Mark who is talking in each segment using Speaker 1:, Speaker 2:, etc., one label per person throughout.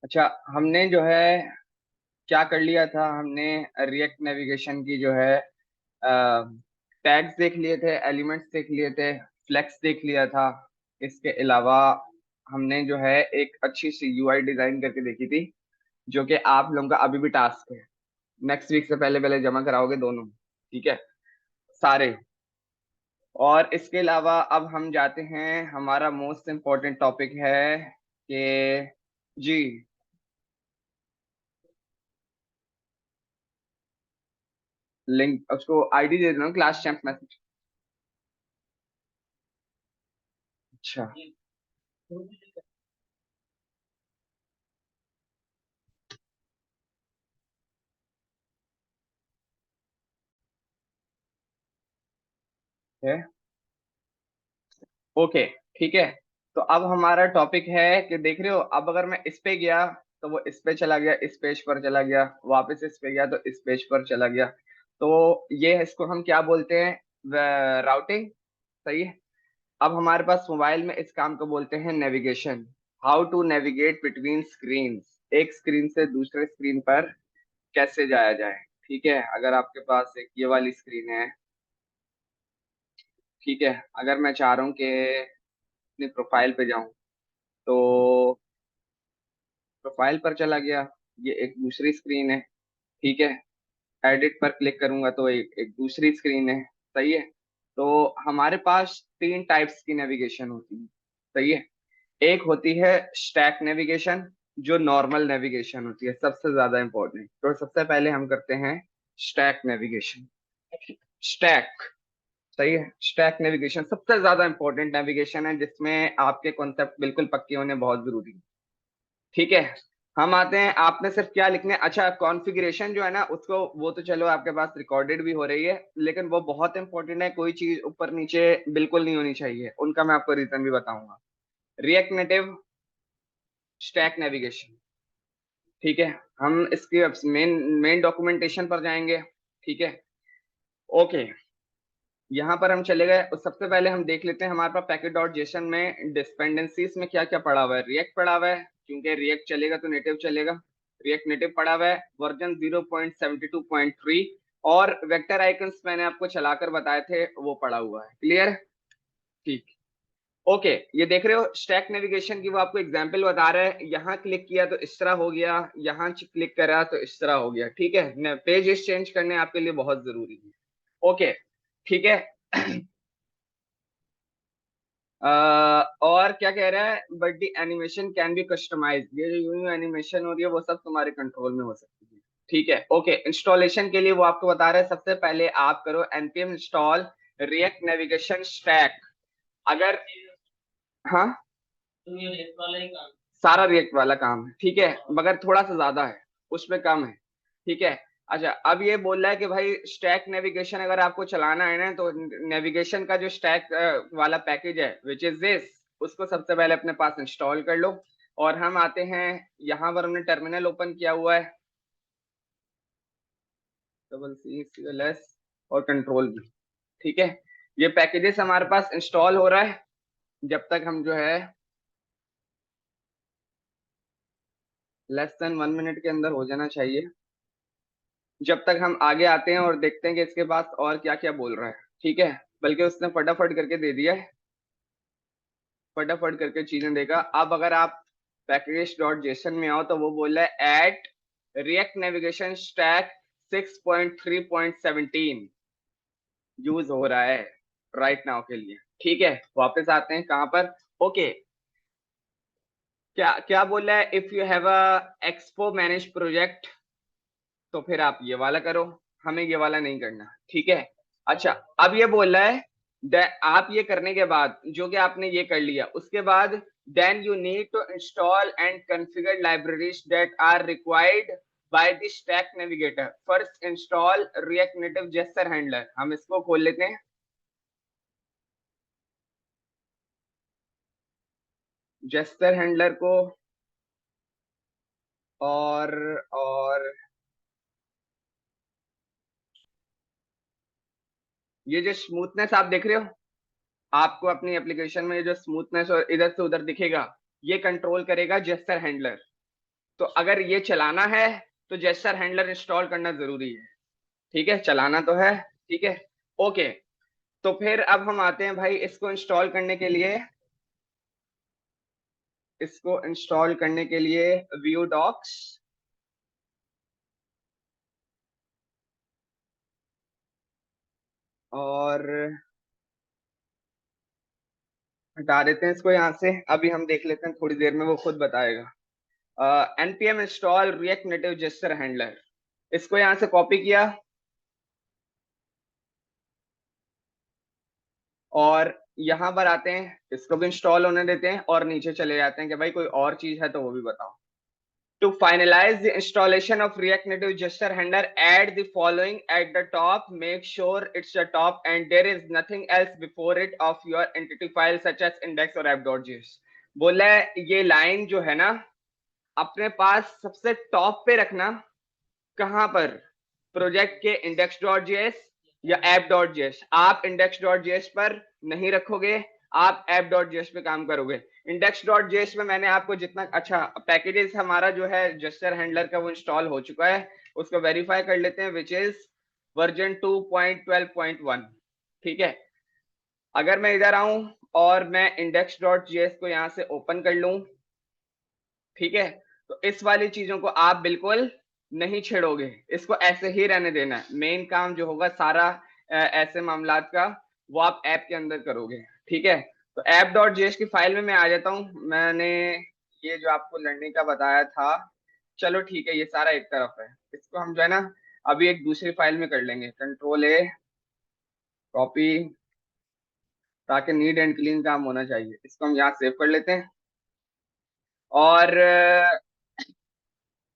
Speaker 1: अच्छा, हमने जो है क्या कर लिया था, हमने रिएक्ट नेविगेशन की जो है टैग्स देख लिए थे, एलिमेंट्स देख लिए थे, फ्लेक्स देख लिया था। इसके अलावा हमने जो है एक अच्छी सी यूआई डिजाइन करके देखी थी, जो कि आप लोगों का अभी भी टास्क है। नेक्स्ट वीक से पहले पहले जमा कराओगे दोनों, ठीक है, सारे। और इसके अलावा अब हम जाते हैं, हमारा मोस्ट इम्पोर्टेंट टॉपिक है कि जी, लिंक उसको आईडी दे देना, क्लास चैंप मैसेज। अच्छा, है, ओके, ठीक है। तो अब हमारा टॉपिक है कि देख रहे हो, अब अगर मैं इस पे गया तो वो इस पे चला गया, इस पेज पर चला गया, वापस इस पे गया तो इस पेज पर चला गया। तो ये इसको हम क्या बोलते हैं, राउटिंग। सही है। अब हमारे पास मोबाइल में इस काम को बोलते हैं navigation. How to navigate between screen, एक स्क्रीन से दूसरे स्क्रीन पर कैसे जाया जाए। ठीक है, अगर आपके पास एक ये वाली स्क्रीन है, ठीक है, अगर मैं चाह रहा हूँ कि अपनी प्रोफाइल पे जाऊं, तो प्रोफाइल पर चला गया, ये एक दूसरी स्क्रीन है। ठीक है, एडिट पर क्लिक करूंगा तो एक एक दूसरी स्क्रीन है। सही है। तो हमारे पास तीन टाइप्स की नेविगेशन होती है। सही है। एक होती है स्टैक नेविगेशन, जो नॉर्मल नेविगेशन होती है, सबसे ज्यादा इंपॉर्टेंट। तो सबसे पहले हम करते हैं स्टैक नेविगेशन। स्टैक, सही है, स्टैक नेविगेशन सबसे ज्यादा इंपॉर्टेंट नेविगेशन है, जिसमें आपके कॉन्सेप्ट बिल्कुल पक्के होने बहुत जरूरी है। ठीक है। हम आते हैं, आपने सिर्फ क्या लिखना है, अच्छा कॉन्फ़िगरेशन जो है ना उसको, वो तो चलो आपके पास रिकॉर्डेड भी हो रही है, लेकिन वो बहुत इंपॉर्टेंट है, कोई चीज ऊपर नीचे बिल्कुल नहीं होनी चाहिए, उनका मैं आपको रीजन भी बताऊंगा। रिएक्ट नेटिव स्टैक नेविगेशन, ठीक है। हम इसके मेन मेन डॉक्यूमेंटेशन पर जाएंगे। ठीक है, ओके। यहाँ पर हम चले गए, और सबसे पहले हम देख लेते हैं हमारे पास पैकेट डॉट जेसन में डिपेंडेंसीज में क्या क्या पड़ा हुआ है। रिएक्ट पड़ा हुआ है, क्योंकि रिएक्ट चलेगा तो नेटिव चलेगा। रिएक्ट नेटिव पड़ा हुआ है, वर्जन 0.72.3। और वेक्टर आइकन्स मैंने आपको चलाकर बताए थे, वो पड़ा हुआ है। क्लियर। ठीक, ओके। ये देख रहे हो स्टैक नेविगेशन की, वो आपको एग्जांपल बता रहा है, यहाँ क्लिक किया तो इस तरह हो गया, यहाँ क्लिक करा तो इस तरह हो गया। ठीक है, पेज चेंज करने आपके लिए बहुत जरूरी है। ओके, ठीक है। और क्या कह रहा है, but the animation can be customize, ये जो यूं एनिमेशन हो रही है वो सब तुम्हारे कंट्रोल में हो सकती है। ठीक है, ओके। इंस्टॉलेशन के लिए वो आपको बता रहे हैं, सबसे पहले आप करो npm install react navigation stack. अगर, हाँ, सारा रिएक्ट वाला काम है, ठीक है, मगर थोड़ा सा ज्यादा है, उसमें कम है। ठीक है। अच्छा, अब ये बोल रहा है कि भाई स्टैक नेविगेशन अगर आपको चलाना है ना, तो नेविगेशन का जो स्टैक वाला पैकेज है विच इज दिस, उसको सबसे पहले अपने पास इंस्टॉल कर लो। और हम आते हैं, यहाँ पर हमने टर्मिनल ओपन किया हुआ है, CCLS और कंट्रोल भी। ठीक है, ये पैकेजेस हमारे पास इंस्टॉल हो रहा है, जब तक हम जो है लेस देन 1 मिनट के अंदर हो जाना चाहिए, जब तक हम आगे आते हैं और देखते हैं कि इसके पास और क्या क्या बोल रहा है। ठीक है, बल्कि उसने फटाफट करके दे दिया है, फटाफट करके चीजें देगा। अब अगर आप पैकेज डॉट जेसन में आओ, तो वो बोल रहा है at React navigation stack 6.3.17 use हो रहा है राइट नाउ के लिए। ठीक है, वापस आते हैं कहां पर, ओके। क्या क्या बोल रहा है, if you have a expo manage project, तो फिर आप ये वाला करो, हमें ये वाला नहीं करना। ठीक है। अच्छा, अब ये बोल रहा है आप ये करने के बाद, जो कि आपने ये कर लिया, उसके बाद then you need to install and configure libraries that are required by the stack navigator. First install React native gesture handler, हम इसको खोल लेते हैं, जेस्चर हैंडलर को। और ये जो स्मूथनेस आप देख रहे हो, आपको अपनी एप्लीकेशन में ये जो स्मूथनेस और इधर से उधर दिखेगा, ये कंट्रोल करेगा जेस्चर हैंडलर। तो अगर ये चलाना है तो जेस्चर हैंडलर इंस्टॉल करना जरूरी है। ठीक है, चलाना तो है। ठीक है, ओके। तो फिर अब हम आते हैं भाई इसको इंस्टॉल करने के लिए। इसको इंस्टॉल करने के लिए व्यू डॉक्स, और हटा देते हैं इसको यहाँ से। अभी हम देख लेते हैं, थोड़ी देर में वो खुद बताएगा। npm install React native gesture handler, इसको यहाँ से कॉपी किया और यहाँ पर आते हैं, इसको भी इंस्टॉल होने देते हैं और नीचे चले जाते हैं कि भाई कोई और चीज है तो वो भी बताओ। To finalize the installation of React Native Gesture Handler, add the following at the top. Make sure it's the top and there is nothing else before it of your entity file such as index or app.js. बोला है ये line जो है ना अपने पास सबसे top पे रखना। कहां पर? प्रोजेक्ट के index.js या app.js। आप index.js पर नहीं रखोगे, आप app.js पे काम करोगे। index.js में मैंने आपको जितना अच्छा पैकेजेस हमारा जो है जेस्चर हैंडलर का वो इंस्टॉल हो चुका है, उसको वेरीफाई कर लेते हैं, विच इज वर्जन 2.12.1। ठीक है, अगर मैं इधर आऊं और मैं index.js को यहां से ओपन कर लूं, ठीक है, तो इस वाली चीजों को आप बिल्कुल नहीं छेड़ोगे, इसको ऐसे ही रहने देना है। मेन काम जो होगा सारा ऐसे मामलात का वो आप ऐप के अंदर करोगे। ठीक है, तो app.js की फाइल में मैं आ जाता हूं। मैंने ये जो आपको लर्निंग का बताया था, चलो ठीक है, ये सारा एक तरफ है। इसको हम जो है ना अभी एक दूसरी फाइल में कर लेंगे, कंट्रोल ए कॉपी, ताकि नीट एंड क्लीन काम होना चाहिए। इसको हम यहाँ सेव कर लेते हैं और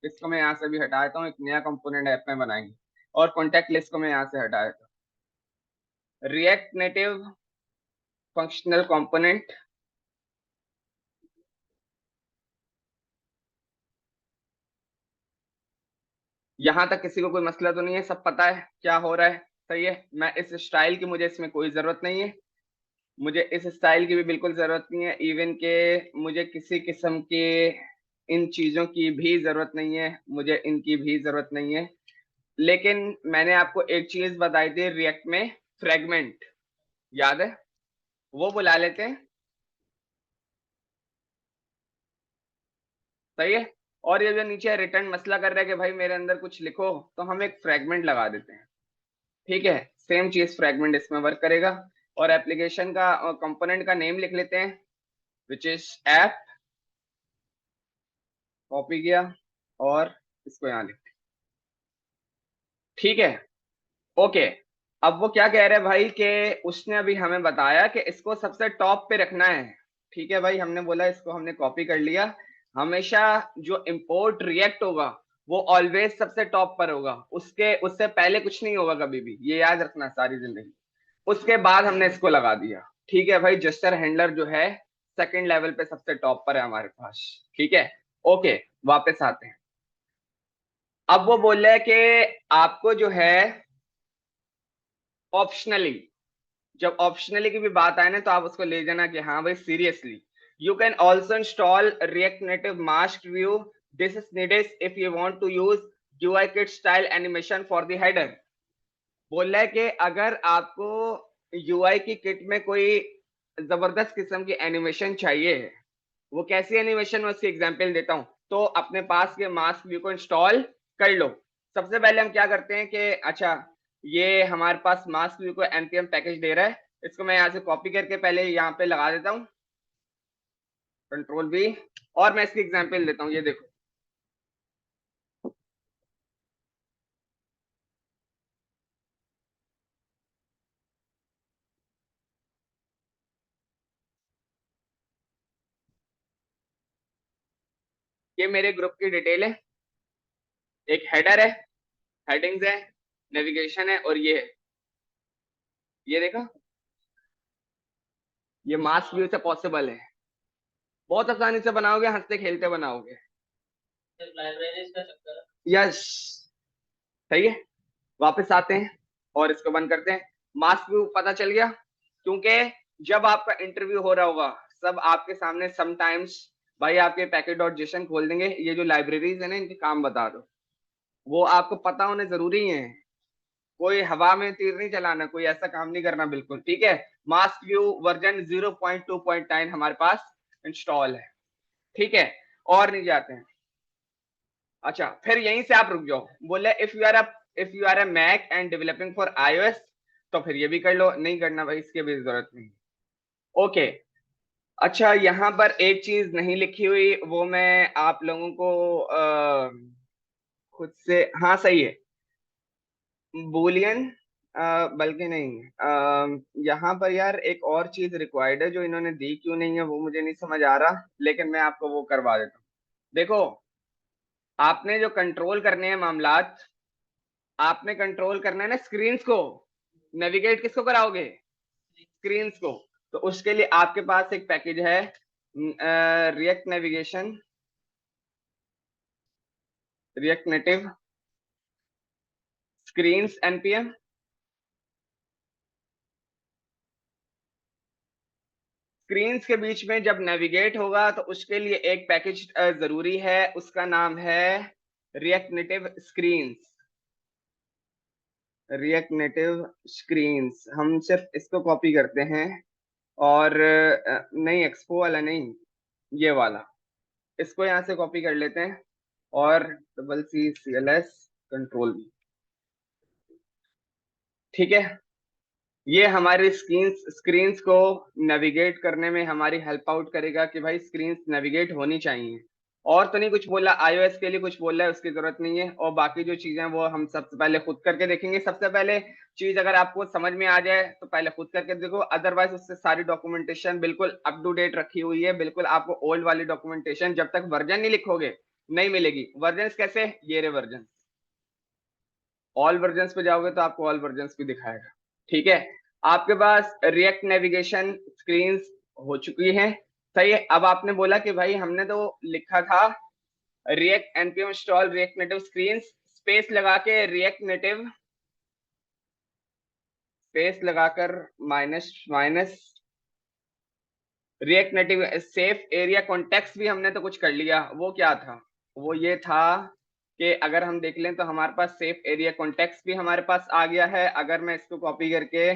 Speaker 1: इसको मैं यहाँ से भी हटा देता हूँ, एक नया कंपोनेंट ऐप में बनाएंगे। और कॉन्टेक्ट लिस्ट को मैं यहाँ से हटा देता हूँ। रिएक्ट नेटिव फंक्शनल कंपोनेंट, यहाँ तक किसी को कोई मसला तो नहीं है? सब पता है क्या हो रहा है? सही है। मैं इस स्टाइल की, मुझे इसमें कोई जरूरत नहीं है, मुझे इस स्टाइल की भी बिल्कुल जरूरत नहीं है। इवन के मुझे किसी किस्म के इन चीजों की भी जरूरत नहीं है, मुझे इनकी भी जरूरत नहीं है। लेकिन मैंने आपको एक चीज बताई थी रिएक्ट में, फ्रेगमेंट, याद है? वो बुला लेते हैं। सही है। और ये जो नीचे रिटर्न मसला कर रहा है कि भाई मेरे अंदर कुछ लिखो, तो हम एक फ्रेगमेंट लगा देते हैं। ठीक है, सेम चीज फ्रेगमेंट इसमें वर्क करेगा। और एप्लीकेशन का कंपोनेंट का नेम लिख लेते हैं, विच इज ऐप, कॉपी किया और इसको यहाँ लिख। ठीक है, ओके। अब वो क्या कह रहे हैं भाई कि उसने अभी हमें बताया कि इसको सबसे टॉप पे रखना है। ठीक है भाई, हमने बोला इसको हमने कॉपी कर लिया। हमेशा जो इंपोर्ट रिएक्ट होगा वो ऑलवेज सबसे टॉप पर होगा, उसके उससे पहले कुछ नहीं होगा कभी भी, ये याद रखना सारी जिंदगी। उसके बाद हमने इसको लगा दिया। ठीक है भाई, जस्टर हैंडलर जो है सेकंड लेवल पे सबसे टॉप पर है हमारे पास। ठीक है, ओके, वापस आते हैं। अब वो बोल रहे हैं कि आपको जो है ऑप्शनली, जब ऑप्शनली की भी बात आए ना तो आप उसको ले जाना कि हाँ भाई seriously. You can also install React native mask view, this is needed if you want to use UI kit style animation for the header. बोल रहा है कि अगर आपको यूआई की किट में कोई जबरदस्त किस्म की एनिमेशन चाहिए, वो कैसी एनिमेशन में, उसकी एग्जांपल देता हूं। तो अपने पास के मास्क व्यू को इंस्टॉल कर लो। सबसे पहले हम क्या करते हैं कि अच्छा, ये हमारे पास मास्क व्यू को npm पैकेज दे रहा है, इसको मैं यहाँ से कॉपी करके पहले यहाँ पे लगा देता हूँ, कंट्रोल बी। और मैं इसकी एग्जांपल देता हूँ, ये देखो। ये मेरे ग्रुप की डिटेल है, एक हेडर है, हेडिंग्स है, नेविगेशन है और ये है, ये देखो, ये मास्क व्यू से पॉसिबल है। बहुत आसानी से बनाओगे, हंसते खेलते बनाओगे। यस, सही है। वापस आते हैं और इसको बंद करते हैं। मास्क व्यू पता चल गया, क्योंकि जब आपका इंटरव्यू हो रहा होगा सब आपके सामने समटाइम्स भाई आपके पैकेट डॉट जेसन खोल देंगे, ये जो लाइब्रेरीज है ना इनके काम बता दो, वो आपको पता होने जरूरी है। कोई हवा में तीर नहीं चलाना, कोई ऐसा काम नहीं करना बिल्कुल, ठीक है। मास्क व्यू वर्जन 0.2.9 हमारे पास इंस्टॉल है, ठीक है। और नहीं जाते हैं। अच्छा, फिर यहीं से आप रुक जाओ, बोले if you are a Mac and developing for iOS, तो फिर ये भी कर लो, नहीं करना भाई इसकी भी जरूरत नहीं। ओके। अच्छा, यहाँ पर एक चीज नहीं लिखी हुई, वो मैं आप लोगों को खुद से, हाँ सही है, बुलियन, बल्कि नहीं, यहाँ पर यार एक और चीज रिक्वायर्ड है जो इन्होंने दी क्यों नहीं है वो मुझे नहीं समझ आ रहा, लेकिन मैं आपको वो करवा देता हूँ। देखो, आपने जो कंट्रोल करने हैं मामलात, आपने कंट्रोल करना है ना स्क्रीन्स को, नेविगेट किसको कराओगे, स्क्रीन्स को। तो उसके लिए आपके पास एक पैकेज है, react navigation, react native screens NPM. Screens के बीच में जब नेविगेट होगा तो उसके लिए एक पैकेज जरूरी है, उसका नाम है react native screens. React native screens, हम सिर्फ इसको कॉपी करते हैं, और नहीं एक्सपो वाला नहीं, ये वाला, इसको यहाँ से कॉपी कर लेते हैं, और double C C L S control भी, ठीक है। ये हमारी स्क्रीन्स को नेविगेट करने में हमारी हेल्प आउट करेगा कि भाई स्क्रीन्स नेविगेट होनी चाहिए। और तो नहीं कुछ बोला, आईओएस के लिए कुछ बोला है उसकी जरूरत नहीं है, और बाकी जो चीजें हैं वो हम सबसे पहले खुद करके देखेंगे। सबसे पहले चीज अगर आपको समझ में आ जाए तो पहले खुद करके देखो, अदरवाइज उससे सारी डॉक्यूमेंटेशन बिल्कुल अप टू डेट रखी हुई है, बिल्कुल आपको ओल्ड वाली डॉक्यूमेंटेशन जब तक वर्जन नहीं लिखोगे नहीं मिलेगी। वर्जन कैसे, ये रे वर्जन, ऑल वर्जन्स पे जाओगे तो आपको ऑल वर्जन्स भी दिखाएगा, ठीक है। आपके पास रिएक्ट नेविगेशन स्क्रीन्स हो चुकी हैं, सही है। अब आपने बोला कि भाई हमने तो लिखा था react NPM install React native screens, space लगा के रिएक्ट नेटिव, स्पेस लगाकर minus minus react native safe area context भी हमने तो कुछ कर लिया। वो क्या था, वो ये था कि अगर हम देख लें तो हमारे पास सेफ एरिया कॉन्टेक्स्ट भी हमारे पास आ गया है। अगर मैं इसको कॉपी करके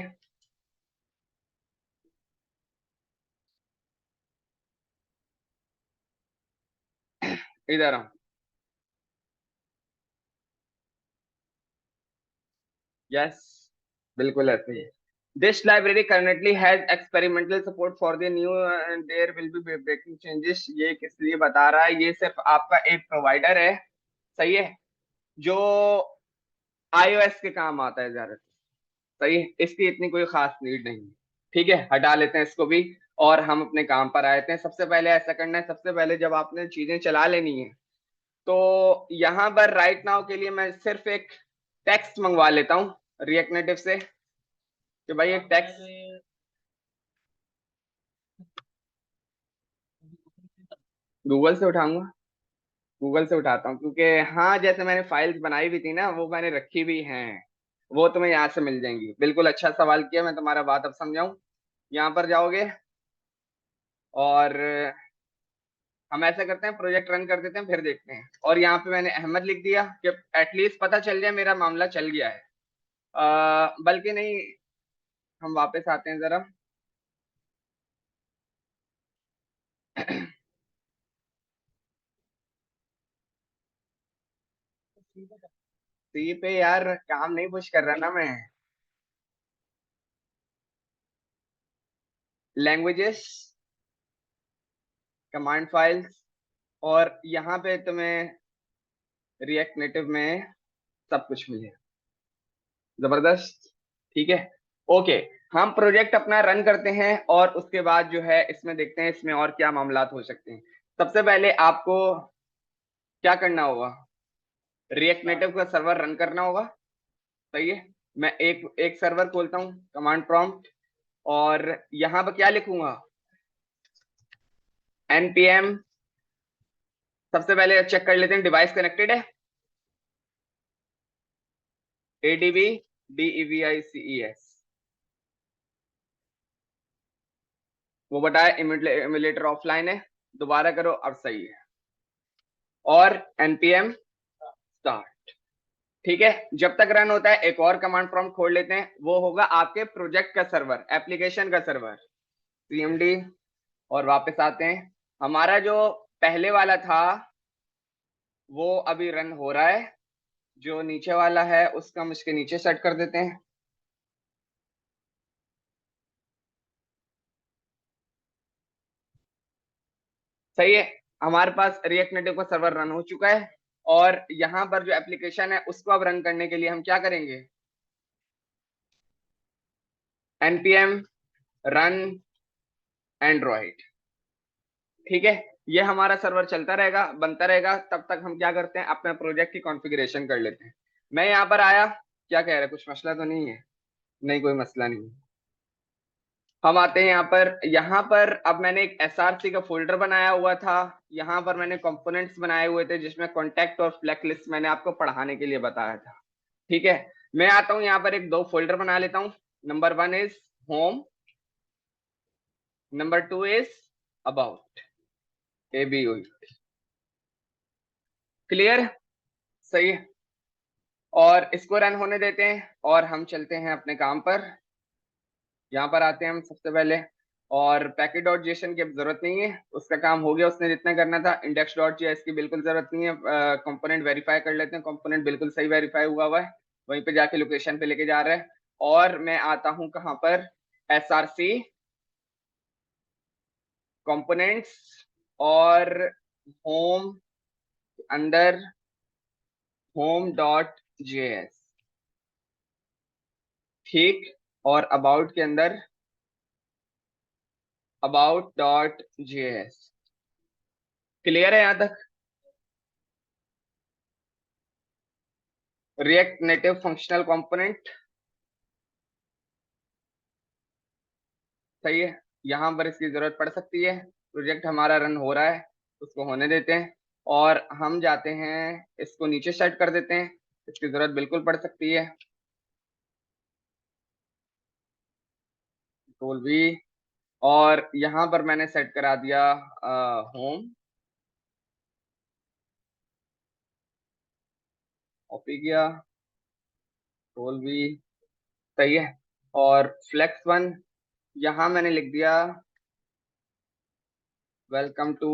Speaker 1: इधर आऊं, यस, बिल्कुल ऐसे ही। This library currently has experimental support for the new and there will be breaking changes। ये किस लिए बता रहा है, ये सिर्फ आपका एक प्रोवाइडर है, सही है, जो आईओएस के काम आता है ज्यादातर, सही है, इसकी इतनी कोई खास नीड नहीं है, ठीक है। हटा लेते हैं इसको भी, और हम अपने काम पर आते हैं। सबसे पहले ऐसा करना है, सबसे पहले जब आपने चीजें चला लेनी है तो यहाँ पर राइट नाउ के लिए मैं सिर्फ एक टेक्स्ट मंगवा लेता हूँ रिएक्ट नेटिव से, कि भाई एक टेक्स्ट गूगल से उठाऊंगा, गूगल से उठाता हूँ, क्योंकि हाँ जैसे मैंने फाइल्स बनाई भी थी ना वो मैंने रखी भी हैं, वो तुम्हें यहाँ से मिल जाएंगी। बिल्कुल अच्छा सवाल किया, मैं तुम्हारा बात अब समझाऊं। यहाँ पर जाओगे और हम ऐसा करते हैं, प्रोजेक्ट रन कर देते हैं फिर देखते हैं। और यहाँ पे मैंने अहमद लिख दिया कि एटलीस्ट पता चल जाए मेरा मामला चल गया है। बल्कि नहीं, हम वापस आते हैं जरा। सी पे यार काम नहीं पुश कर रहा ना मैं, लैंग्वेजेस, कमांड फाइल्स, और यहाँ पे तुम्हें रिएक्ट नेटिव में सब कुछ मिलेगा, जबरदस्त, ठीक है। ओके, हम प्रोजेक्ट अपना रन करते हैं और उसके बाद जो है इसमें देखते हैं इसमें और क्या मामलात हो सकते हैं। सबसे पहले आपको क्या करना होगा, रिएक्ट नेटिव का सर्वर रन करना होगा, सही है। मैं एक एक सर्वर खोलता हूँ, कमांड प्रॉम्प्ट, और यहाँ पर क्या लिखूंगा, npm, सबसे पहले चेक कर लेते हैं डिवाइस कनेक्टेड है, adb devices, वो बताया इम्यूलेटर ऑफलाइन है, दोबारा करो, अब सही है। और npm start। ठीक है, जब तक रन होता है एक और कमांड प्रॉम्प्ट खोल लेते हैं, वो होगा आपके प्रोजेक्ट का सर्वर, एप्लीकेशन का सर्वर, cmd। और वापस आते हैं, हमारा जो पहले वाला था वो अभी रन हो रहा है, जो नीचे वाला है उसका हम इसके नीचे सेट कर देते हैं। सही है, हमारे पास रिएक्ट नेटिव का सर्वर रन हो चुका है। और यहाँ पर जो एप्लीकेशन है उसको अब रन करने के लिए हम क्या करेंगे, npm run एंड्रॉइड। ठीक है, ये हमारा सर्वर चलता रहेगा, बनता रहेगा, तब तक हम क्या करते हैं, अपने प्रोजेक्ट की कॉन्फ़िगरेशन कर लेते हैं। मैं यहाँ पर आया, क्या कह रहे हैं, कुछ मसला तो नहीं है? नहीं, कोई मसला नहीं। हम आते हैं यहाँ पर, अब मैंने एक एसआरसी का फोल्डर बनाया हुआ था। यहाँ पर मैंने कंपोनेंट्स बनाए हुए थे जिसमें कॉन्टैक्ट और फ्लैग लिस्ट मैंने आपको पढ़ाने के लिए बताया था। ठीक है, मैं आता हूँ यहाँ पर, एक दो फोल्डर बना लेता हूँ। Number 1 is home, number 2 is about, ABO। Clear? सही है, और इसको रन होने देते हैं और हम चलते हैं अपने काम पर। यहाँ पर आते हैं हम सबसे पहले, और पैकेट डॉट जेसन की अब जरूरत नहीं है, उसका काम हो गया, उसने जितना करना था। इंडेक्स डॉट जेएस की बिल्कुल जरूरत नहीं है। कंपोनेंट वेरीफाई कर लेते हैं, कंपोनेंट बिल्कुल सही वेरीफाई हुआ है, वहीं पे जाके लोकेशन पे लेके जा रहा है। और मैं आता हूँ कहाँ पर, SRC कंपोनेंट्स, और होम अंदर होम डॉट जेएस। ठीक, और अबाउट के अंदर अबाउट डॉट जेएस। क्लियर है यहाँ तक? रिएक्ट नेटिव फंक्शनल कंपोनेंट, सही है। यहाँ पर इसकी जरूरत पड़ सकती है, प्रोजेक्ट हमारा रन हो रहा है, उसको होने देते हैं। और हम जाते हैं, इसको नीचे सेट कर देते हैं, इसकी जरूरत बिल्कुल पड़ सकती है। कंट्रोल V, और यहाँ पर मैंने सेट करा दिया होम, कॉपी किया, कंट्रोल V, सही है। और flex1, यहाँ मैंने लिख दिया वेलकम टू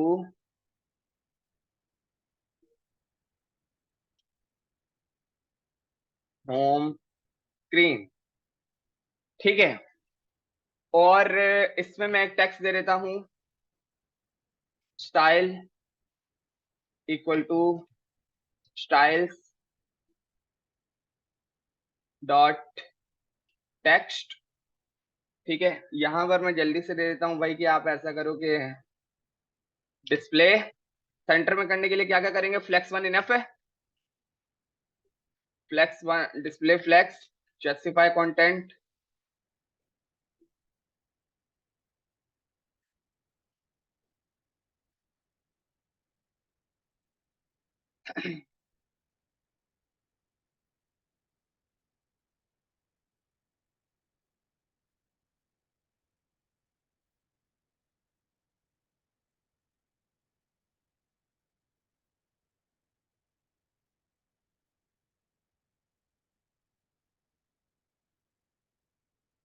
Speaker 1: होम स्क्रीन। ठीक है, और इसमें मैं एक टेक्स्ट दे देता हूँ, style equal to styles dot text. ठीक है, यहाँ पर मैं जल्दी से दे देता हूँ भाई, कि आप ऐसा करो कि डिस्प्ले सेंटर में करने के लिए क्या क्या करेंगे, flex1 इनफ है। flex1 display flex, justify content,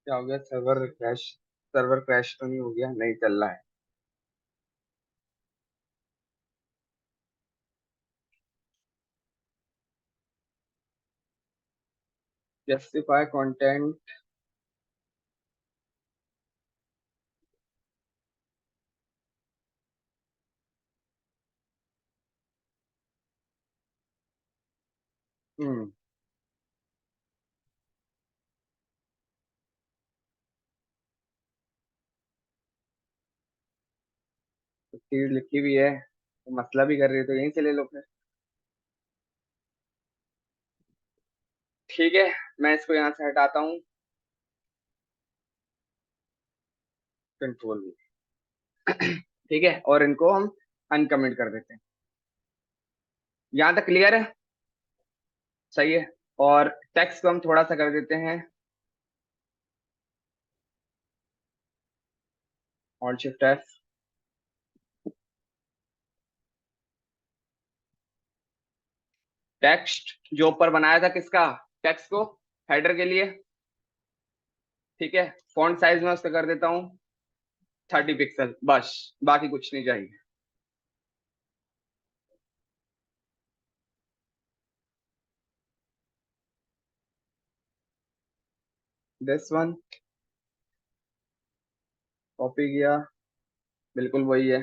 Speaker 1: क्या हो गया, सर्वर क्रैश तो नहीं हो गया? नहीं, चल रहा है। जस्टिफाई कंटेंट, हम्म, तो चीज लिखी हुई है, तो मसला भी कर रही है, तो यहीं से ले लो फिर। ठीक है, मैं इसको यहाँ से हटाता हूँ, कंट्रोल ठीक है, और इनको हम अनकमेंट कर देते हैं। यहाँ तक क्लियर है? सही है, और टेक्स्ट को हम थोड़ा सा कर देते हैं, ऑल्ट शिफ्ट F। टेक्स्ट जो ऊपर बनाया था किसका, टेक्स्ट को, हेडर के लिए। ठीक है, फॉन्ट साइज में उसका कर देता हूँ 30 पिक्सल, बस, बाकी कुछ नहीं चाहिए। दिस वन कॉपी किया, बिल्कुल वही है।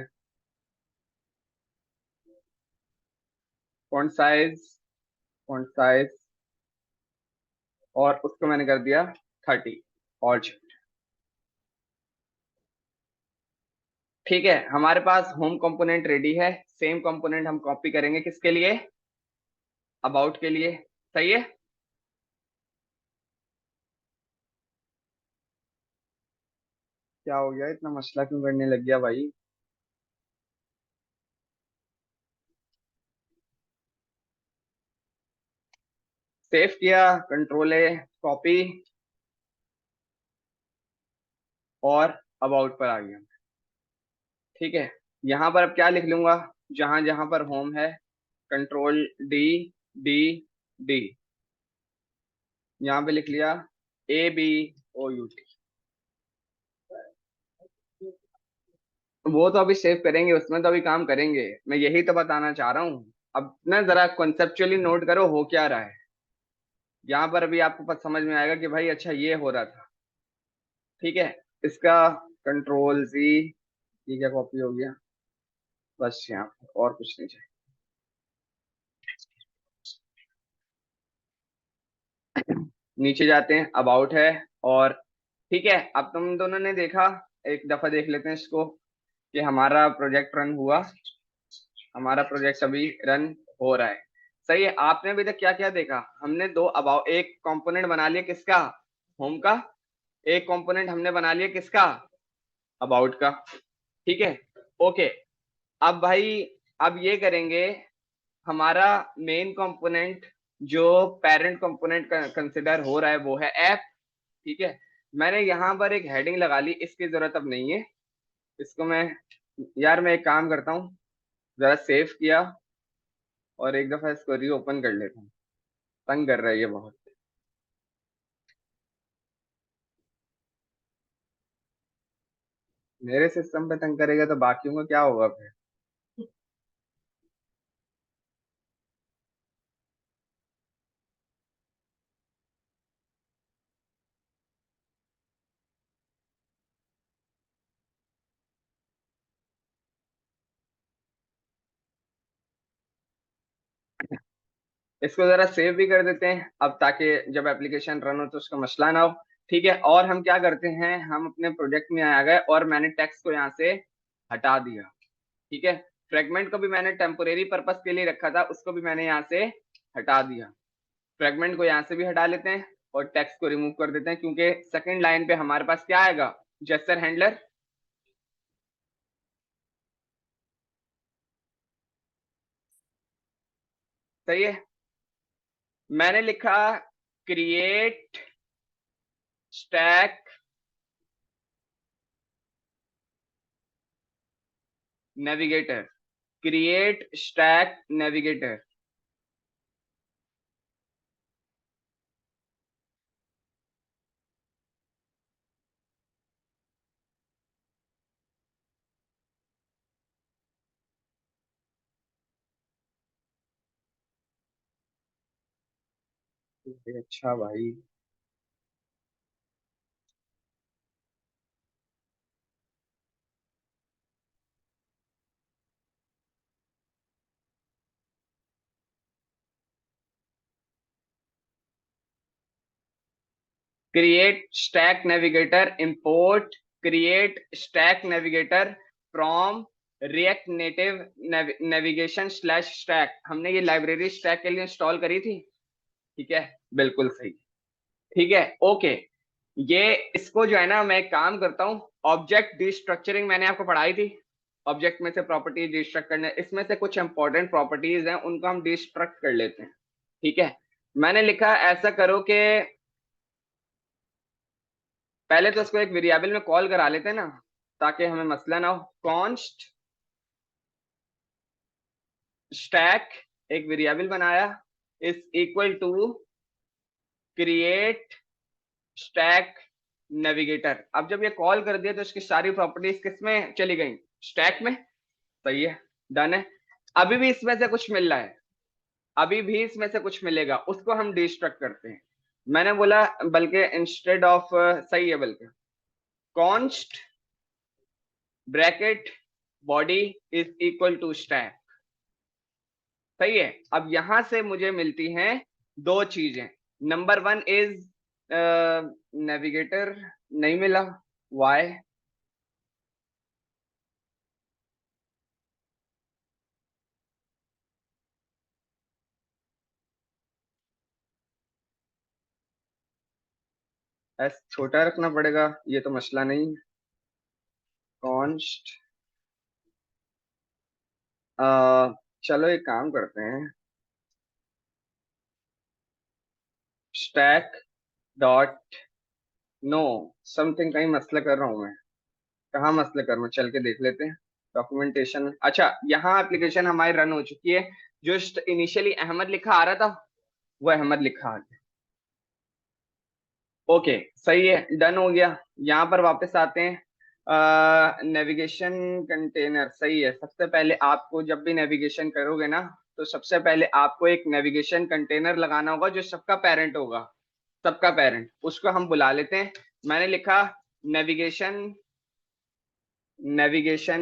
Speaker 1: फॉन्ट साइज, फॉन्ट साइज, और उसको मैंने कर दिया 30। और ठीक है, हमारे पास होम कंपोनेंट रेडी है। सेम कंपोनेंट हम कॉपी करेंगे किसके लिए, अबाउट के लिए। सही है। क्या हो गया, इतना मसला क्यों करने लग गया भाई। सेव किया, कंट्रोल ए, कॉपी, और अबाउट पर आ गया। ठीक है, यहाँ पर अब क्या लिख लूंगा, जहां जहां पर होम है, कंट्रोल डी, डी, डी, यहाँ पे लिख लिया ABOUT। वो तो अभी सेव करेंगे, उसमें तो अभी काम करेंगे, मैं यही तो बताना चाह रहा हूँ। अब ना जरा कॉन्सेप्चुअली नोट करो हो क्या रहा है। यहाँ पर अभी आपको पता समझ में आएगा कि भाई अच्छा ये हो रहा था। ठीक है, इसका कंट्रोल Z, ये क्या कॉपी हो गया, बस यहाँ पर और कुछ नहीं चाहिए। नीचे जाते हैं, अबाउट है, और ठीक है, अब तुम दोनों ने देखा, एक दफा देख लेते हैं इसको कि हमारा प्रोजेक्ट रन हुआ। हमारा प्रोजेक्ट अभी रन हो रहा है। सही है, आपने अभी तक क्या क्या देखा, हमने दो अबाउट, एक कंपोनेंट बना लिया किसका, होम का। एक कंपोनेंट हमने बना लिया किसका, अबाउट का। ठीक है, ओके। अब भाई, अब ये करेंगे, हमारा मेन कंपोनेंट जो पेरेंट कंपोनेंट कंसिडर हो रहा है वो है ऐप। ठीक है, मैंने यहाँ पर एक हेडिंग लगा ली, इसकी जरूरत अब नहीं है। इसको मैं, यार मैं एक काम करता हूँ, जरा सेव किया और एक दफा इसको रीओपन कर लेता हूँ, तंग कर रहा है ये बहुत। मेरे सिस्टम पे तंग करेगा तो बाकियों का क्या होगा फिर। इसको जरा सेव भी कर देते हैं अब, ताकि जब एप्लीकेशन रन हो तो उसका मसला ना हो। ठीक है, और हम क्या करते हैं, हम अपने प्रोजेक्ट में आ गए और मैंने टेक्स्ट को यहाँ से हटा दिया। ठीक है, फ्रेगमेंट को भी मैंने टेम्पोरेरी पर्पस के लिए रखा था, उसको भी मैंने यहाँ से हटा दिया। फ्रेगमेंट को यहाँ से भी हटा लेते हैं और टेक्स्ट को रिमूव कर देते हैं, क्योंकि सेकंड लाइन पे हमारे पास क्या आएगा, जेस्चर हैंडलर। सही है, मैंने लिखा create stack navigator, create stack navigator. अच्छा भाई, create stack navigator, import create stack navigator from react native navigation slash stack. हमने ये लाइब्रेरी स्टैक के लिए इंस्टॉल करी थी। ठीक है, बिल्कुल सही। ठीक है, ओके। ये इसको जो है ना, मैं एक काम करता हूँ, ऑब्जेक्ट डिस्ट्रक्चरिंग मैंने आपको पढ़ाई थी। ऑब्जेक्ट में से प्रॉपर्टीज डिस्ट्रक्ट करने, इसमें से कुछ इंपॉर्टेंट प्रॉपर्टीज हैं, उनको हम डिस्ट्रक्ट कर लेते हैं। ठीक है, मैंने लिखा ऐसा करो कि पहले तो इसको एक वेरिएबल में कॉल करा लेते हैं ना, ताकि हमें मसला ना हो। कॉन्स्ट स्टैक, एक वेरिएबल बनाया, is equal to create stack navigator. अब जब ये कॉल कर दिया तो इसकी सारी प्रॉपर्टीज किसमें चली गई, स्टैक में। सही है, डन है। अभी भी इसमें से कुछ मिल रहा है, अभी भी इसमें से कुछ मिलेगा, उसको हम डिस्ट्रक्ट करते हैं। मैंने बोला बल्कि इंस्टेड ऑफ, सही है, बल्कि const bracket body is equal to stack. सही है। अब यहां से मुझे मिलती हैं दो चीजें। नंबर वन इज नेविगेटर, नहीं मिला, वाई? एस छोटा रखना पड़ेगा, ये तो मसला नहीं। कॉन्स्ट, चलो एक काम करते हैं, स्टैक डॉट नो समथिंग, कहीं मसला कर रहा हूं मैं, कहाँ मसले कर रहा हूं, चल के देख लेते हैं। डॉक्यूमेंटेशन, अच्छा यहाँ एप्लीकेशन हमारी रन हो चुकी है। जो इनिशियली अहमद लिखा आ रहा था वो अहमद लिखा आ गया। ओके, सही है, डन हो गया। यहाँ पर वापस आते हैं। नेविगेशन कंटेनर, सही है। सबसे पहले आपको जब भी नेविगेशन करोगे ना, तो सबसे पहले आपको एक नेविगेशन कंटेनर लगाना होगा जो सबका पेरेंट होगा, सबका पेरेंट, उसको हम बुला लेते हैं। मैंने लिखा navigation, navigation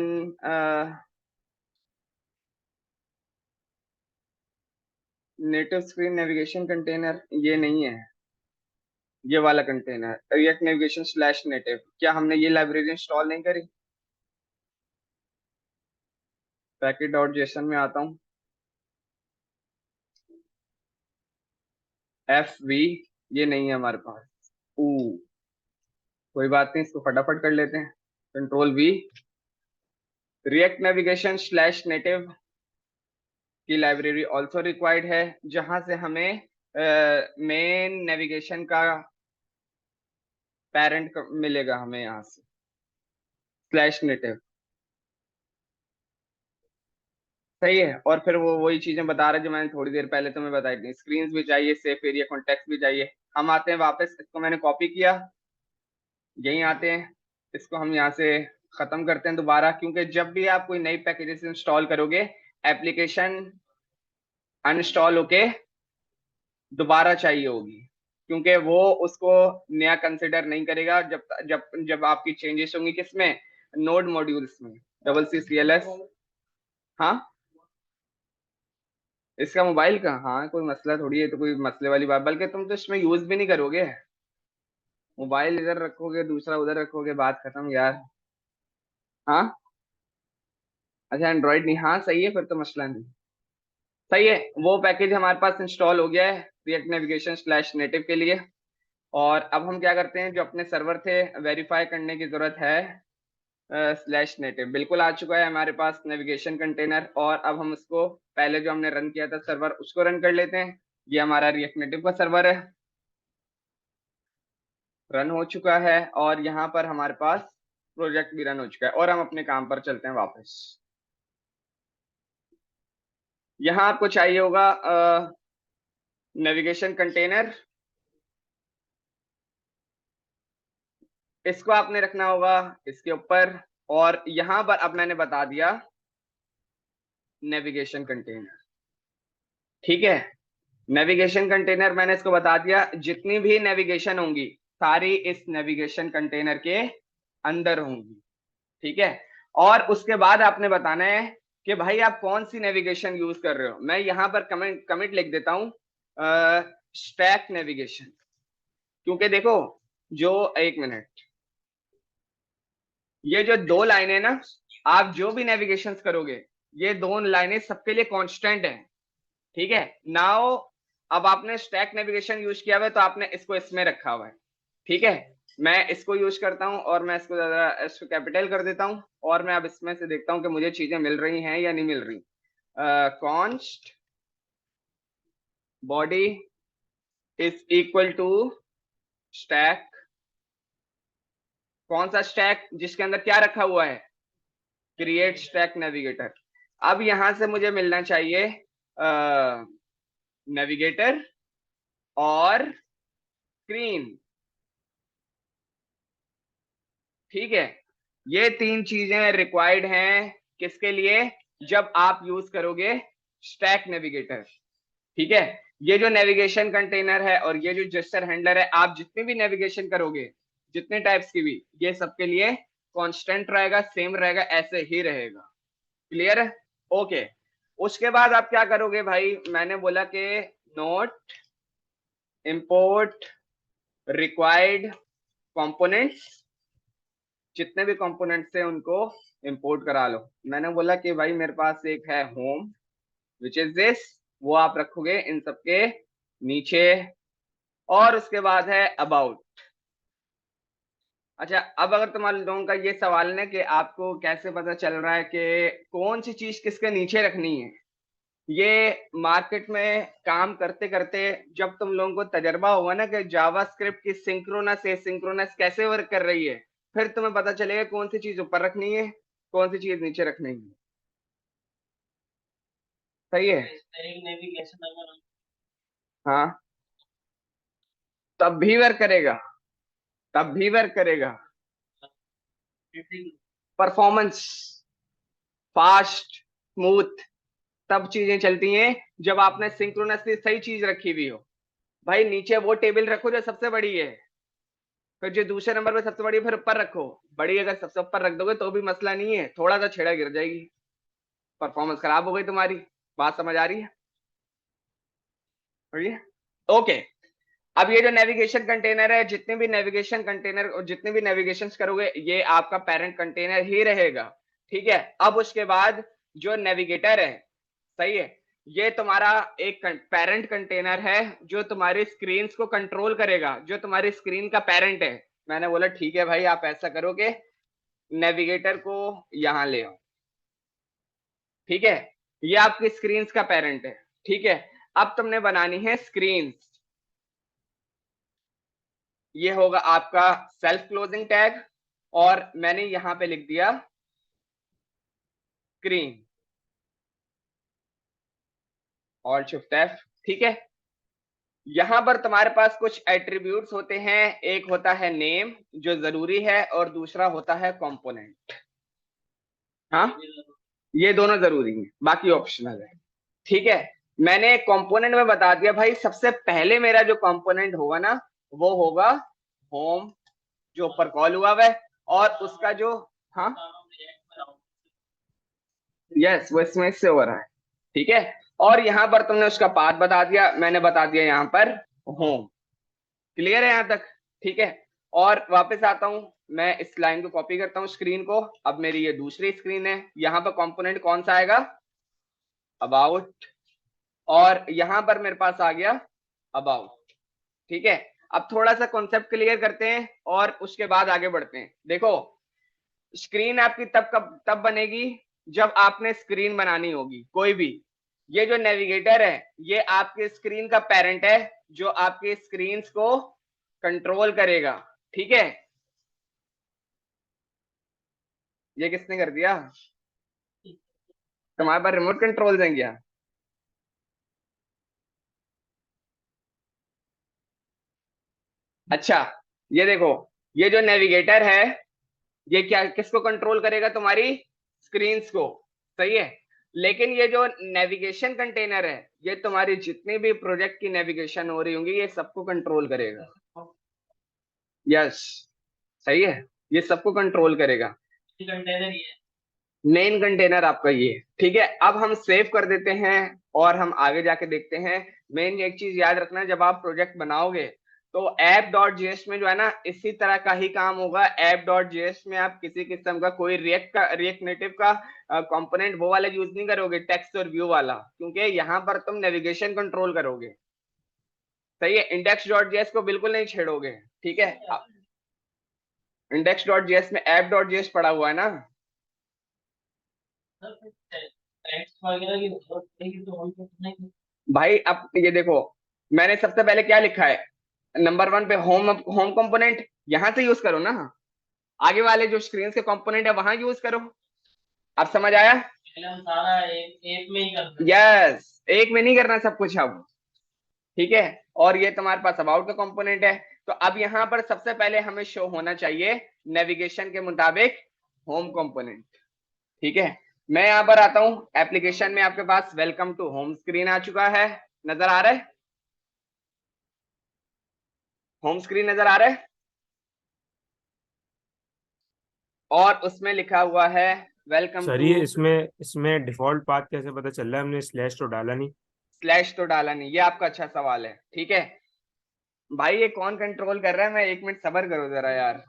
Speaker 1: native screen navigation container, ये नहीं है, ये वाला container react navigation slash native. क्या हमने ये लाइब्रेरी इंस्टॉल नहीं करी? पैकेट डॉट जेसन में आता हूँ, एफ वी, ये नहीं है हमारे पास। ऊ, कोई बात नहीं, इसको फटाफट कर लेते हैं। Control we, react navigation slash native की लाइब्रेरी ऑल्सो रिक्वायर्ड है, जहां से हमें मेन नेविगेशन का पेरेंट मिलेगा हमें यहाँ से, स्लैश नेटिव। सही है। और फिर वो वही चीजें बता रहा है जो मैंने थोड़ी देर पहले तुम्हें बताई थी, स्क्रीन्स भी चाहिए, सेफ एरिया कॉन्टेक्ट भी चाहिए। हम आते हैं वापस, इसको मैंने कॉपी किया, यहीं आते हैं, इसको हम यहाँ से खत्म करते हैं दोबारा, क्योंकि जब भी आप कोई नई पैकेजेस इंस्टॉल करोगे, एप्लीकेशन अनइंस्टॉल होके दोबारा चाहिए होगी, क्योंकि वो उसको नया कंसिडर नहीं करेगा जब जब जब आपकी चेंजेस होंगी किसमें, नोड मॉड्यूल्स में, double C C L S. हाँ, इसका मोबाइल का, हाँ कोई मसला थोड़ी है, तो कोई मसले वाली बात, बल्कि तुम तो इसमें यूज भी नहीं करोगे, मोबाइल इधर रखोगे दूसरा उधर रखोगे, बात खत्म यार। हाँ, अच्छा एंड्रॉइड नहीं, हाँ सही है, फिर तो मसला नहीं। सही है, वो पैकेज हमारे पास इंस्टॉल हो गया है रिएक्ट नेविगेशन स्लैश नेटिव के लिए। और अब हम क्या करते हैं, जो अपने सर्वर थे वेरीफाई करने की जरूरत है, स्लैश नेटिव बिल्कुल आ चुका है हमारे पास नेविगेशन कंटेनर। और अब हम उसको, पहले जो हमने रन किया था सर्वर, उसको रन कर लेते हैं। ये हमारा रिएक्ट नेटिव का सर्वर है, रन हो चुका है, और यहाँ पर हमारे पास प्रोजेक्ट भी रन हो चुका है। और हम अपने काम पर चलते हैं वापस। यहाँ आपको चाहिए होगा नेविगेशन कंटेनर, इसको आपने रखना होगा इसके ऊपर। और यहाँ पर अब मैंने बता दिया नेविगेशन कंटेनर, ठीक है। नेविगेशन कंटेनर मैंने इसको बता दिया, जितनी भी नेविगेशन होंगी सारी इस नेविगेशन कंटेनर के अंदर होंगी, ठीक है। और उसके बाद आपने बताना है कि भाई आप कौन सी नेविगेशन यूज कर रहे हो। मैं यहाँ पर कमेंट कमिट लिख देता हूँ, स्टैक नेविगेशन, क्योंकि देखो, जो, एक मिनट, ये जो दो लाइनें ना, आप जो भी नेविगेशन करोगे, ये दो लाइनें सबके लिए कांस्टेंट है, ठीक है। नाउ अब आपने स्टैक नेविगेशन यूज किया हुआ है, तो आपने इसको इसमें रखा हुआ है, ठीक है। मैं इसको यूज करता हूं, और मैं इसको ज्यादा, इसको कैपिटल कर देता हूं, और मैं अब इसमें से देखता हूं कि मुझे चीजें मिल रही हैं या नहीं मिल रही। Const body is equal to stack, कौन सा स्टैक, जिसके अंदर क्या रखा हुआ है, क्रिएट स्टैक नेविगेटर। अब यहां से मुझे मिलना चाहिए नेविगेटर और स्क्रीन। ठीक है, ये तीन चीजें रिक्वायर्ड हैं किसके लिए, जब आप यूज करोगे स्टैक नेविगेटर। ठीक है, ये जो नेविगेशन कंटेनर है और ये जो जेस्चर हैंडलर है, आप जितने भी नेविगेशन करोगे, जितने टाइप्स की भी, ये सबके लिए कांस्टेंट रहेगा, सेम रहेगा, ऐसे ही रहेगा। क्लियर है? ओके। उसके बाद आप क्या करोगे भाई, मैंने बोला कि नोट इंपोर्ट रिक्वायर्ड कंपोनेंट्स, जितने भी कंपोनेंट्स है उनको इंपोर्ट करा लो। मैंने बोला कि भाई मेरे पास एक है होम विच इज दिस, वो आप रखोगे इन सबके नीचे। और उसके बाद है अबाउट। अच्छा, अब अगर तुम्हारे लोगों का ये सवाल है कि आपको कैसे पता चल रहा है कि कौन सी चीज किसके नीचे रखनी है, ये मार्केट में काम करते करते जब तुम लोगों को तजर्बा होगा ना कि जावास्क्रिप्ट की सिंक्रोनस एसिंक्रोनस कैसे वर्क कर रही है, फिर तुम्हें पता चलेगा कौन सी चीज ऊपर रखनी है, कौन सी चीज नीचे रखनी है। सही है? हाँ, तब भी वर्क करेगा, तब भी वर्क करेगा। परफॉर्मेंस, फास्ट, स्मूथ, तब चीजें चलती हैं जब आपने सिंक्रोनसली सही चीज रखी हुई हो। भाई नीचे वो टेबल रखो जो सबसे बड़ी है, फिर जो दूसरे नंबर पे सबसे बड़ी है, फिर ऊपर रखो। बड़ी अगर सबसे ऊपर रख दोगे तो भी मसला नहीं है, थोड़ा सा छेड़ा गिर जाएगी, परफॉर्मेंस खराब हो गई तुम्हारी। बात समझ आ रही है? बढ़िया। ओके। अब ये जो नेविगेशन कंटेनर है, जितने भी नेविगेशन कंटेनर और जितने भी नेविगेशन करोगे, ये आपका पेरेंट कंटेनर ही रहेगा। ठीक है, अब उसके बाद जो नेविगेटर है, सही है, ये तुम्हारा एक पेरेंट कंटेनर है जो तुम्हारी स्क्रीन को कंट्रोल करेगा, जो तुम्हारी स्क्रीन का पेरेंट है। मैंने बोला ठीक है भाई, आप ऐसा करोगे, नेविगेटर को यहां ले आओ। ठीक है, ये आपकी स्क्रीन का पेरेंट है। ठीक है, अब तुमने बनानी है स्क्रीन। ये होगा आपका सेल्फ क्लोजिंग टैग, और मैंने यहां पे लिख दिया स्क्रीन, ऑल्ट शिफ्ट एफ। ठीक है, यहां पर तुम्हारे पास कुछ एट्रीब्यूट्स होते हैं, एक होता है नेम जो जरूरी है, और दूसरा होता है कंपोनेंट। हाँ, ये दोनों जरूरी हैं, बाकी ऑप्शनल है। ठीक है, मैंने कंपोनेंट में बता दिया भाई, सबसे पहले मेरा जो कंपोनेंट होगा ना, वो होगा होम, जो ऊपर कॉल हुआ है, और उसका जो, हाँ, यस, वो इसमें से हो रहा है। ठीक है, और यहां पर तुमने उसका पाथ बता दिया, मैंने बता दिया यहां पर होम। क्लियर है यहां तक? ठीक है, और वापस आता हूं, मैं इस लाइन को कॉपी करता हूं स्क्रीन को। अब मेरी ये दूसरी स्क्रीन है, यहां पर कंपोनेंट कौन सा आएगा, अबाउट, और यहां पर मेरे पास आ गया अबाउट। ठीक है, अब थोड़ा सा कॉन्सेप्ट क्लियर करते हैं और उसके बाद आगे बढ़ते हैं। देखो, स्क्रीन आपकी तब बनेगी जब आपने स्क्रीन बनानी होगी कोई भी। ये जो नेविगेटर है, ये आपके स्क्रीन का पेरेंट है जो आपके स्क्रीन को कंट्रोल करेगा। ठीक है, ये किसने कर दिया, तुम्हारे पास रिमोट कंट्रोल देंगे क्या? अच्छा, ये देखो, ये जो नेविगेटर है, ये क्या किसको कंट्रोल करेगा, तुम्हारी स्क्रीन को। सही है, लेकिन ये जो नेविगेशन कंटेनर है, ये तुम्हारी जितनी भी प्रोजेक्ट की नेविगेशन हो रही होंगी, ये सबको कंट्रोल करेगा। यस, सही है, ये सबको कंट्रोल करेगा। कंटेनर ये मेन कंटेनर आपका ये। ठीक है, अब हम सेव कर देते हैं और हम आगे जाके देखते हैं। मेन एक चीज याद रखना, जब आप प्रोजेक्ट बनाओगे तो ऐप डॉट जेएस में जो है ना, इसी तरह का ही काम होगा। ऐप डॉट जेएस में आप किसी किस्म का कोई रिएक्ट नेटिव का कंपोनेंट वो वाला यूज नहीं करोगे, टेक्स्ट और व्यू वाला, क्योंकि यहाँ पर तुम नेविगेशन कंट्रोल करोगे। सही है, इंडेक्स डॉट जेएस को बिल्कुल नहीं छेड़ोगे। ठीक है, इंडेक्स डॉट जेएस में ऐप डॉट जेएस पड़ा हुआ है ना। भाई अब ये देखो, मैंने सबसे पहले क्या लिखा है, नंबर वन पे होम, होम कंपोनेंट, यहां से यूज करो ना। आगे वाले जो स्क्रीन के कंपोनेंट है वहां यूज करो। अब समझ आया? पहले हम सारा एक में ही करते हैं। यस, एक में नहीं करना सब कुछ। अब ठीक है, और ये तुम्हारे पास अबाउट का कंपोनेंट है। तो अब यहां पर सबसे पहले हमें शो होना चाहिए नेविगेशन के मुताबिक होम कंपोनेंट। ठीक है, मैं यहां पर आता हूं एप्लीकेशन में, आपके पास वेलकम टू होम स्क्रीन आ चुका है, नजर आ रहा है? होम स्क्रीन नजर आ रहा है, और उसमें लिखा हुआ है वेलकम
Speaker 2: सर
Speaker 1: टू।
Speaker 2: ये इसमें इसमें डिफॉल्ट पाथ कैसे पता चल रहा है? हमने स्लैश तो डाला नहीं।
Speaker 1: स्लैश तो डाला नहीं, ये आपका अच्छा सवाल है। ठीक है भाई, ये कौन कंट्रोल कर रहा है? मैं 1 मिनट सब्र करो जरा यार।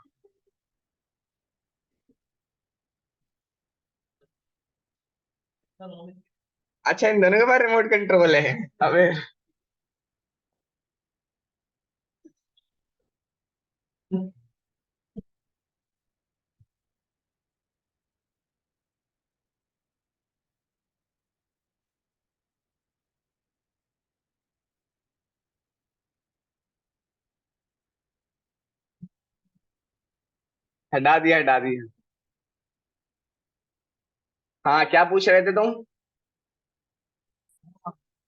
Speaker 1: अच्छा, इन दोनों के पास रिमोट कंट्रोल है? अबे हटा दिया, हटा दिया। हाँ, क्या पूछ रहे थे तुम?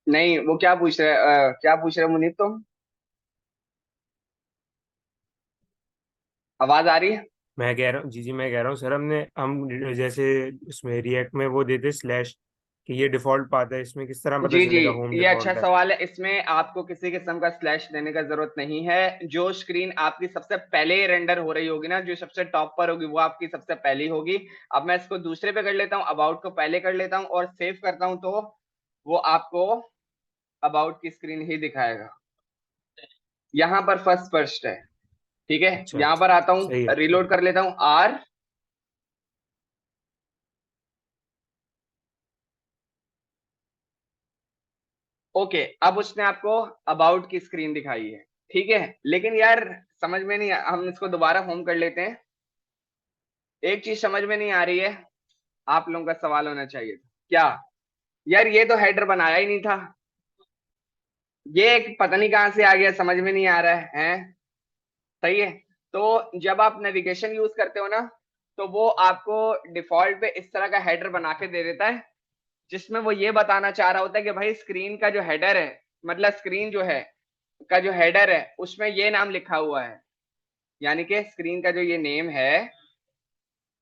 Speaker 1: नहीं, वो क्या पूछ रहे, क्या पूछ रहे मुनीब तुम? आवाज आ रही है?
Speaker 2: मैं कह रहा हूँ, जी जी मैं कह रहा हूँ सर, हम जैसे उसमें रिएक्ट में वो देते स्लैश कि ये डिफॉल्ट पाथ है, इसमें किस तरह पता
Speaker 1: जी जी,
Speaker 2: चलेगा होम
Speaker 1: ये अच्छा
Speaker 2: डिफॉल्ट है?
Speaker 1: सवाल है। इसमें आपको किसी किस्म का स्लैश देने का जरूरत नहीं है। जो स्क्रीन आपकी सबसे पहले रेंडर हो रही होगी ना, जो सबसे टॉप पर होगी, वो आपकी सबसे पहली होगी। अब मैं इसको दूसरे पे कर लेता हूँ, अबाउट को पहले कर लेता हूँ और सेव करता हूँ, तो वो आपको अबाउट की स्क्रीन ही दिखाएगा। यहाँ पर फर्स्ट है। ठीक है,
Speaker 2: अच्छा
Speaker 1: यहाँ
Speaker 2: अच्छा,
Speaker 1: पर आता हूँ,
Speaker 2: सही है सही
Speaker 1: रिलोड
Speaker 2: है।
Speaker 1: कर लेता हूँ आर। ओके, अब उसने आपको अबाउट की स्क्रीन दिखाई है। ठीक है, लेकिन यार समझ में नहीं हम इसको दोबारा होम कर लेते हैं। एक चीज समझ में नहीं आ रही है, आप लोगों का सवाल होना चाहिए था क्या? यार ये तो हेडर बनाया ही नहीं था, ये एक पता नहीं कहां से आ गया, समझ में नहीं आ रहा है? सही है। तो जब आप नेविगेशन यूज करते हो ना, तो वो आपको डिफॉल्ट पे इस तरह का हेडर बना के दे देता है, जिसमें वो ये बताना चाह रहा होता है कि भाई स्क्रीन का जो हेडर है, मतलब स्क्रीन जो है का जो हेडर है, उसमें ये नाम लिखा हुआ है। यानी कि स्क्रीन का जो ये नेम है,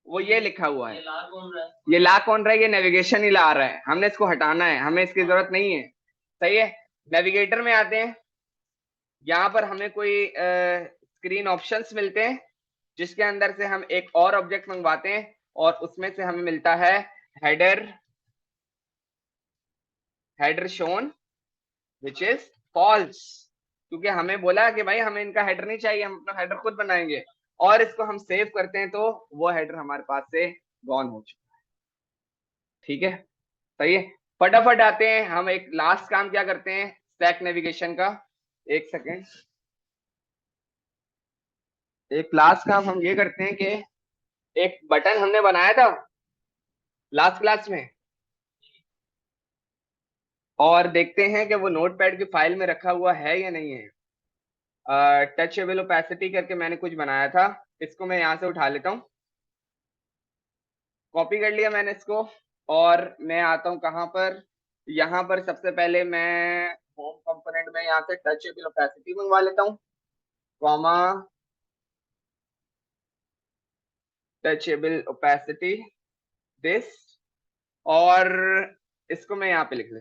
Speaker 1: वो ये लिखा हुआ है। ये ला कौन रहा है? ये नेविगेशन ही ला रहा है, हमने इसको हटाना है, हमें इसकी जरूरत नहीं है। सही है, नेविगेटर में आते हैं। यहाँ पर हमें कोई स्क्रीन ऑप्शंस मिलते हैं, जिसके अंदर से हम एक और ऑब्जेक्ट मंगवाते हैं, और उसमें से हमें मिलता है header, header shown which is false. क्योंकि हमें बोला कि भाई हमें इनका हेडर नहीं चाहिए, हम अपना हेडर खुद बनाएंगे। और इसको हम सेव करते हैं, तो वो हेडर हमारे पास से गॉन हो चुका है। ठीक है, सही है। फटाफट आते हैं, हम एक लास्ट काम क्या करते हैं स्टैक नेविगेशन का। एक सेकेंड, एक लास्ट काम हम ये करते हैं कि एक बटन हमने बनाया था लास्ट क्लास में, और देखते हैं कि वो नोटपैड की फाइल में रखा हुआ है या नहीं है। टचेबल ओपेसिटी करके मैंने कुछ बनाया था, इसको मैं यहाँ से उठा लेता हूँ। कॉपी कर लिया मैंने इसको, और मैं आता हूँ कहाँ पर? यहाँ पर सबसे पहले मैं होम कंपोनेंट में यहाँ से टचेबल ओपेसिटी मंगवा लेता हूँ, कॉमा टचेबल ओपेसिटी दिस, और इसको मैं यहाँ पे लिख लेता हूँ।